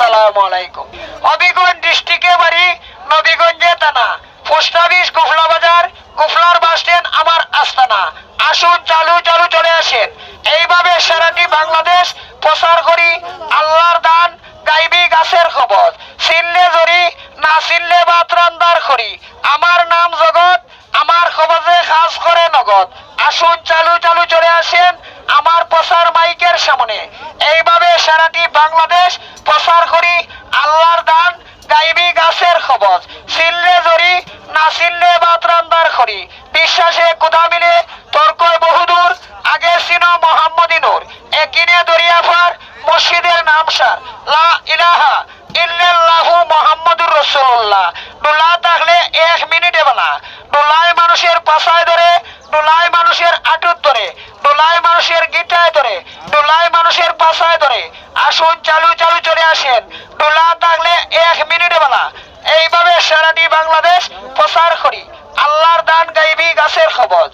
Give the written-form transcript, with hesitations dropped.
আসসালামু আলাইকুম। হবিগঞ্জ ডিস্ট্রিক্টে বাড়ি, নবীগঞ্জে থানা, পোস্ট অফিস গুফলা বাজার, গুফলার বাস স্ট্যান্ড আমার আস্তানা। আসুন চালু চালু চলে আসেন। এইভাবে সারাটি বাংলাদেশ প্রচার করি আল্লাহর দান গাইবি গাছের খবর। চিনলে জরি, না চিনলে ভাত রান্দার খড়ি। আমার নাম জগৎ, আমার খবরে কাজ করে নগদ। আসুন চালু চালু চলে আসেন আমার প্রচার মাইকের সামনে। এইভাবে সারাটি বাংলাদেশ প্রচার করি আল্লাহর দান গাইবি গাছের খবর। চিনলে জরি, না চিনলে ভাত রান্দার খড়ি। বিশ্বাসে কোথা মিলে তর্কয় বহুদূর, আগে চিনো মোহাম্মদী নূর। একিনে দরিয়া পার, মসজিদের নাম সার। লা ইলাহা ইল্লাল্লাহু মুহাম্মাদুর রাসূলুল্লাহ। ডোলা থাকলে 1 মিনিটে বলা। ডোলায় মানুষের পাছায় ধরে, ডোলায় মানুষের আটুত ধরে, ডোলায় মানুষের গিটায় ধরে, ডোলায় মানুষের পাছায় ধরে। আসুন চালু চালু চলে আসেন। ডোলা থাকলে 1 মিনিটে বলা। এইভাবে সারাটি বাংলাদেশ প্রচার করি আল্লাহর দান গাইবি গাছের খবর।